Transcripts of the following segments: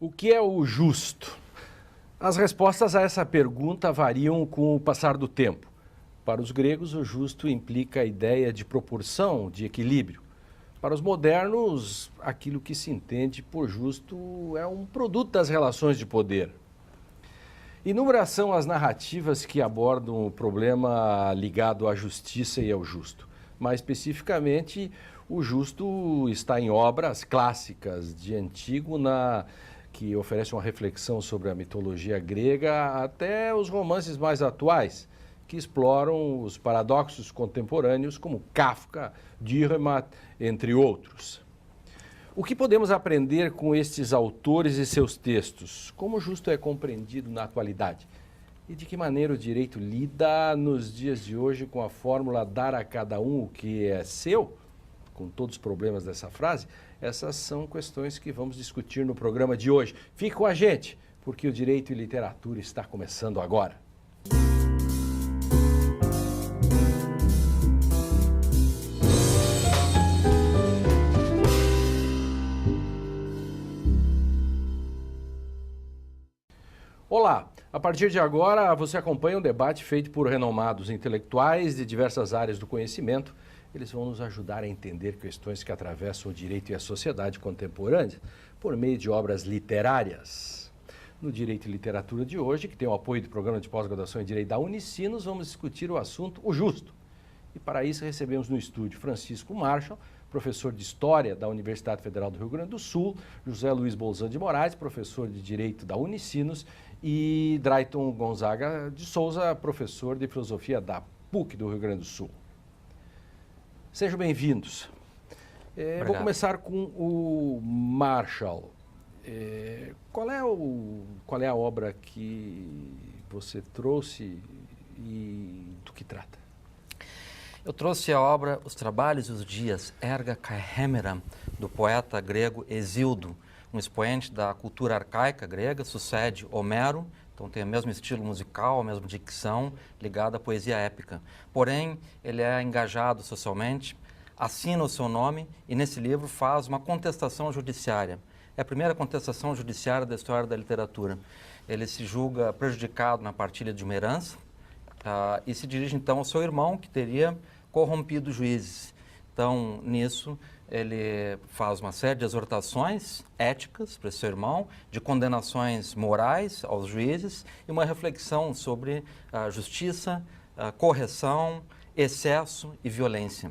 O que é o justo? As respostas a essa pergunta variam com o passar do tempo. Para os gregos, o justo implica a ideia de proporção, de equilíbrio. Para os modernos, aquilo que se entende por justo é um produto das relações de poder. Inúmeras são as narrativas que abordam o problema ligado à justiça e ao justo. Mais especificamente, o justo está em obras clássicas de Antígona, que oferece uma reflexão sobre a mitologia grega, até os romances mais atuais, que exploram os paradoxos contemporâneos, como Kafka, Dürrenmatt, entre outros. O que podemos aprender com estes autores e seus textos? Como o justo é compreendido na atualidade? E de que maneira o direito lida nos dias de hoje com a fórmula dar a cada um o que é seu? Com todos os problemas dessa frase, essas são questões que vamos discutir no programa de hoje. Fique com a gente, porque o Direito e Literatura está começando agora. Olá, a partir de agora você acompanha um debate feito por renomados intelectuais de diversas áreas do conhecimento. Eles vão nos ajudar a entender questões que atravessam o direito e a sociedade contemporânea por meio de obras literárias. No Direito e Literatura de hoje, que tem o apoio do Programa de Pós-Graduação em Direito da Unicinos, vamos discutir o assunto o justo. E para isso recebemos no estúdio Francisco Marshall, professor de História da Universidade Federal do Rio Grande do Sul, José Luiz Bolzan de Moraes, professor de Direito da Unicinos, e Drayton Gonzaga de Souza, professor de Filosofia da PUC do Rio Grande do Sul. Sejam bem-vindos. Vou começar com o Marshall. Qual é a obra que você trouxe e do que trata? Eu trouxe a obra Os Trabalhos e os Dias, Erga Caehemeram, do poeta grego Hesíodo, um expoente da cultura arcaica grega, sucede Homero, então tem o mesmo estilo musical, a mesma dicção, ligada à poesia épica. Porém, ele é engajado socialmente, assina o seu nome e nesse livro faz uma contestação judiciária. É a primeira contestação judiciária da história da literatura. Ele se julga prejudicado na partilha de uma herança e se dirige então ao seu irmão, que teria corrompido juízes. Então, nisso, ele faz uma série de exortações éticas para seu irmão, de condenações morais aos juízes e uma reflexão sobre a justiça, a correção, excesso e violência.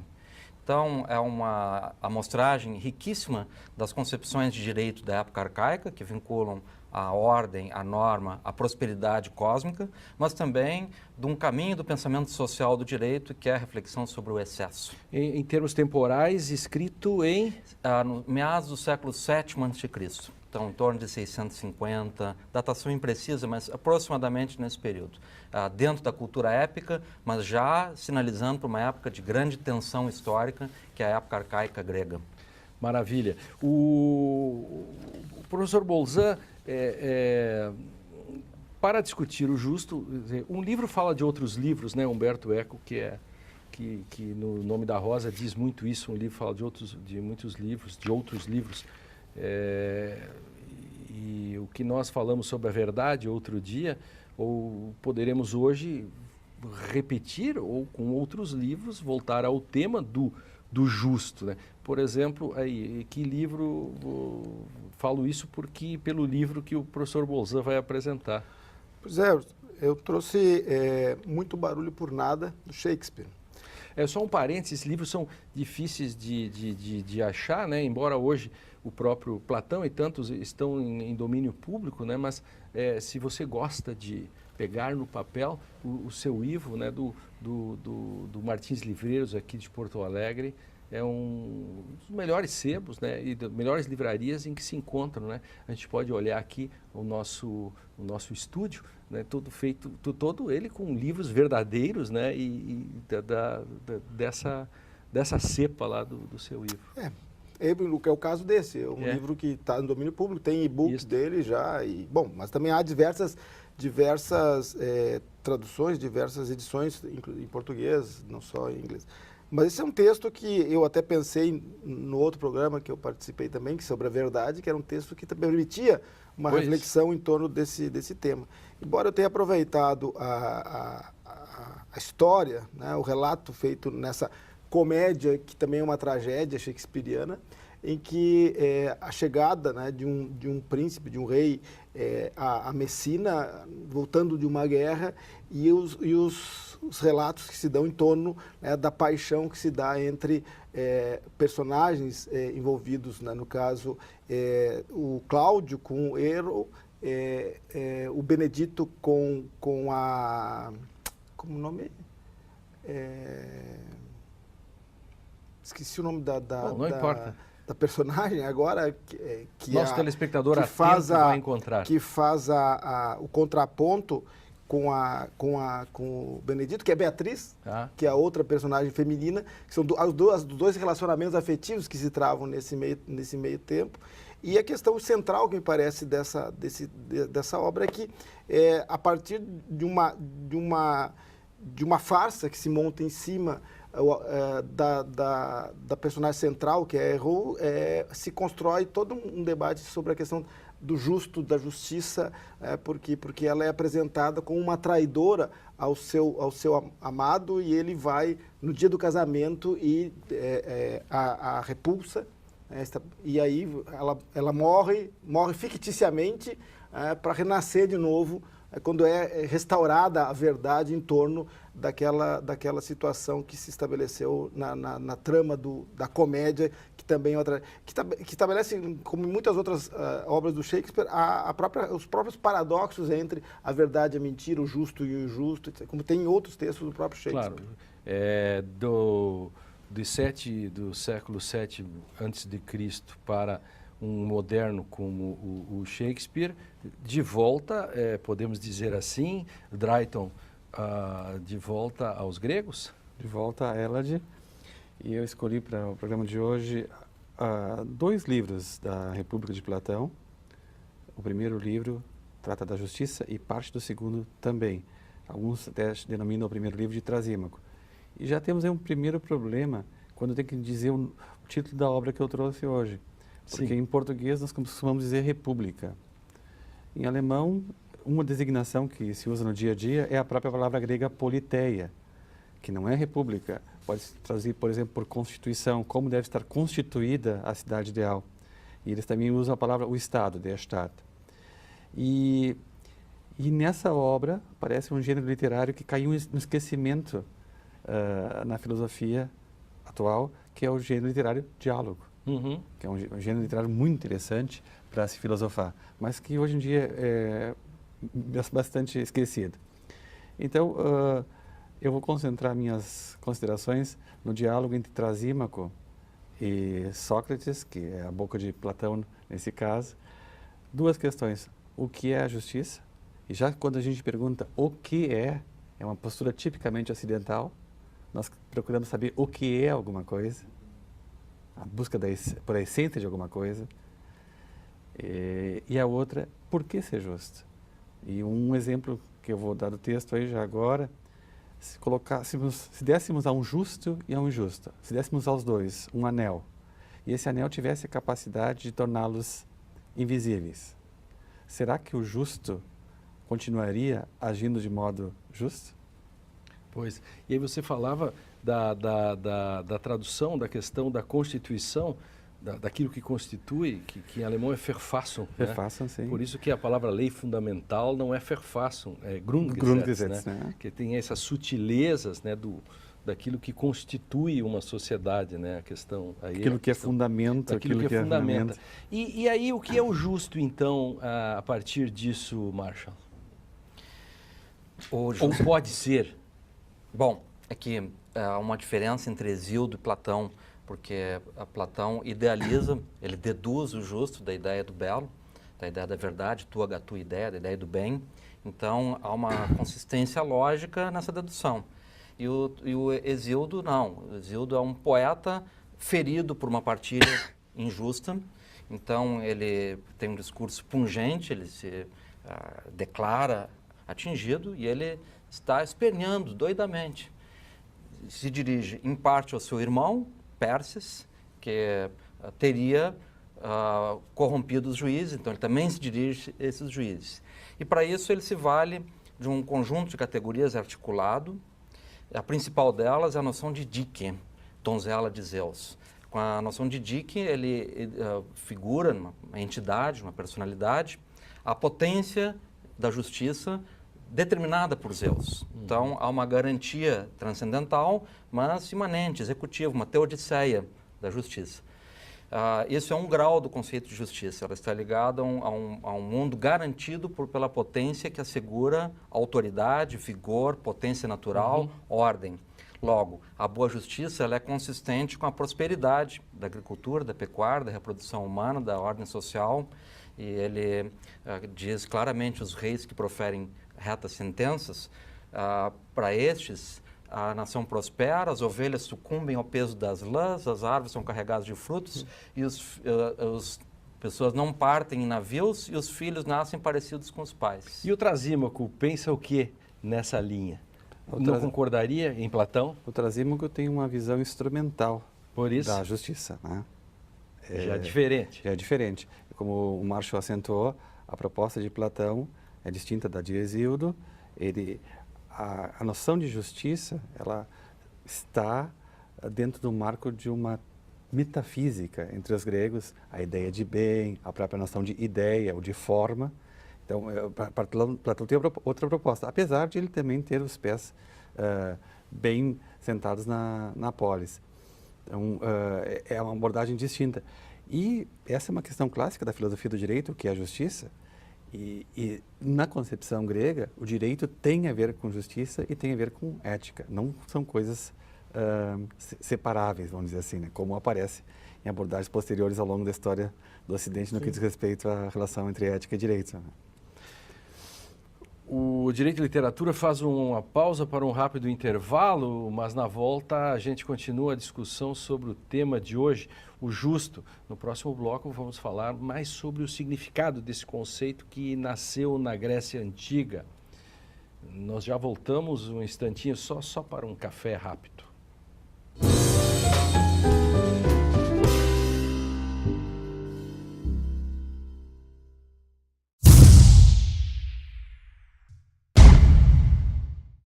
Então, é uma amostragem riquíssima das concepções de direito da época arcaica, que vinculam a ordem, a norma, a prosperidade cósmica, mas também de um caminho do pensamento social do direito, que é a reflexão sobre o excesso. Em termos temporais, escrito em? No meados do século VII a.C., então em torno de 650, datação imprecisa, mas aproximadamente nesse período. Dentro da cultura épica, mas já sinalizando para uma época de grande tensão histórica, que é a época arcaica grega. Maravilha. O professor Bolzan, para discutir o justo, um livro fala de outros livros, né? Humberto Eco, que no Nome da Rosa diz muito isso, um livro fala de muitos livros, de outros livros. E o que nós falamos sobre a verdade outro dia, ou poderemos hoje repetir, ou com outros livros, voltar ao tema do justo, né? Por exemplo, que livro, falo isso pelo livro que o professor Bolzan vai apresentar. Pois é, eu trouxe Muito Barulho por Nada, do Shakespeare. Só um parênteses, esses livros são difíceis de achar, né? Embora hoje o próprio Platão e tantos estão em domínio público, né? Mas se você gosta de pegar no papel o seu Ivo, né? do Martins Livreiros aqui de Porto Alegre, é um dos melhores sebos, né? E das melhores livrarias em que se encontram, né? A gente pode olhar aqui o nosso estúdio, né? Todo feito, todo ele com livros verdadeiros, né? Dessa cepa lá do seu Ivo. É o caso desse, é um livro que está no domínio público, tem e-books dele já, mas também há diversas traduções, diversas edições em português, não só em inglês. Mas esse é um texto que eu até pensei no outro programa que eu participei também, que sobre a verdade, que era um texto que permitia uma reflexão em torno desse tema. Embora eu tenha aproveitado a história, né, o relato feito nessa comédia, que também é uma tragédia shakespeariana, em que a chegada, né, de um príncipe, de um rei a Messina, voltando de uma guerra, e os relatos que se dão em torno, né, da paixão que se dá entre personagens envolvidos, né, no caso, o Cláudio com o Erro, o Benedito com a... Como o nome? Esqueci o nome não importa. Da personagem agora que nosso telespectador vai encontrar, que faz o contraponto com o Benedito, que é Beatriz, que é a outra personagem feminina, que são os dois relacionamentos afetivos que se travam nesse meio tempo. E a questão central que me parece dessa obra é que a partir de uma farsa que se monta em cima da personagem central, que é Erro, se constrói todo um debate sobre a questão do justo, da justiça, porque ela é apresentada como uma traidora ao seu amado, e ele vai, no dia do casamento, e a repulsa, e aí ela morre ficticiamente para renascer de novo, quando é restaurada a verdade em torno daquela situação que se estabeleceu na trama da comédia, que também que estabelece, como em muitas outras obras do Shakespeare, os próprios paradoxos entre a verdade e a mentira, o justo e o injusto, como tem em outros textos do próprio Shakespeare. Claro, do século VII a.C. para um moderno como o Shakespeare, de volta, podemos dizer assim, Drayton, de volta aos gregos? De volta a Elade. E eu escolhi para o programa de hoje 2 livros da República de Platão. O primeiro livro trata da justiça e parte do segundo também. Alguns até denominam o primeiro livro de Trasímaco. E já temos aí um primeiro problema quando tem que dizer o título da obra que eu trouxe hoje. Porque em português nós costumamos dizer república. Em alemão, uma designação que se usa no dia a dia é a própria palavra grega politeia, que não é república. Pode se traduzir, por exemplo, por constituição, como deve estar constituída a cidade ideal. E eles também usam a palavra o Estado, der Staat. E nessa obra aparece um gênero literário que caiu no esquecimento na filosofia atual, que é o gênero literário diálogo. Que é um gênero literário muito interessante para se filosofar, mas que hoje em dia é bastante esquecido. Então, eu vou concentrar minhas considerações no diálogo entre Trasímaco e Sócrates, que é a boca de Platão nesse caso. 2 questões: o que é a justiça? E já quando a gente pergunta o que é uma postura tipicamente ocidental. Nós procuramos saber o que é alguma coisa, a busca por a essência de alguma coisa. E a outra, por que ser justo? E um exemplo que eu vou dar do texto aí já agora, se dessemos a um justo e a um injusto, se dessemos aos 2 um anel, e esse anel tivesse a capacidade de torná-los invisíveis, será que o justo continuaria agindo de modo justo? Pois, e aí você falava da tradução, da questão da constituição, daquilo que constitui, que em alemão é Verfassung. Verfassung, né? Sim. Por isso que a palavra lei fundamental não é Verfassung, é Grundgesetz, né? Que tem essas sutilezas, né, daquilo que constitui uma sociedade, né? A questão aí aquilo que é fundamento, aquilo que é fundamenta. E aí o que é o justo, então, a partir disso, Marshall? Ou pode ser? Bom, é que há uma diferença entre Hesíodo e Platão, porque Platão idealiza, ele deduz o justo da ideia do belo, da ideia da verdade, tua ideia, da ideia do bem. Então, há uma consistência lógica nessa dedução. E o Hesíodo, não. O Hesíodo é um poeta ferido por uma partilha injusta. Então, ele tem um discurso pungente, ele se declara atingido e ele está esperneando doidamente. se dirige em parte ao seu irmão, Perses, que teria corrompido os juízes, então ele também se dirige a esses juízes. E para isso ele se vale de um conjunto de categorias articulado. A principal delas é a noção de Dike, donzela de Zeus. Com a noção de Dike, ele figura uma entidade, uma personalidade, a potência da justiça determinada por Zeus. Então, há uma garantia transcendental, mas imanente, executiva, uma teodiceia da justiça. Isso é um grau do conceito de justiça. Ela está ligada a um mundo garantido pela potência que assegura autoridade, vigor, potência natural, ordem. Logo, a boa justiça ela é consistente com a prosperidade da agricultura, da pecuária, da reprodução humana, da ordem social. E ele diz claramente os reis que proferem retas sentenças, para estes a nação prospera, as ovelhas sucumbem ao peso das lãs, as árvores são carregadas de frutos e as pessoas não partem em navios e os filhos nascem parecidos com os pais. E o Trasímaco pensa o que nessa linha? Não concordaria em Platão? O Trasímaco tem uma visão instrumental da justiça, né? Já é diferente. Já é diferente. Como o Marshall acentuou, a proposta de Platão é distinta da de Hesíodo. A noção de justiça, ela está dentro do marco de uma metafísica entre os gregos, a ideia de bem, a própria noção de ideia ou de forma. Então, Platão tem outra proposta, apesar de ele também ter os pés bem sentados na polis. Então, é uma abordagem distinta. E essa é uma questão clássica da filosofia do direito, que é a justiça. E na concepção grega, o direito tem a ver com justiça e tem a ver com ética. Não são coisas separáveis, vamos dizer assim, né? Como aparece em abordagens posteriores ao longo da história do Ocidente no que diz respeito à relação entre ética e direito, né? O Direito e Literatura faz uma pausa para um rápido intervalo, mas na volta a gente continua a discussão sobre o tema de hoje, o justo. No próximo bloco vamos falar mais sobre o significado desse conceito que nasceu na Grécia Antiga. Nós já voltamos um instantinho só para um café rápido.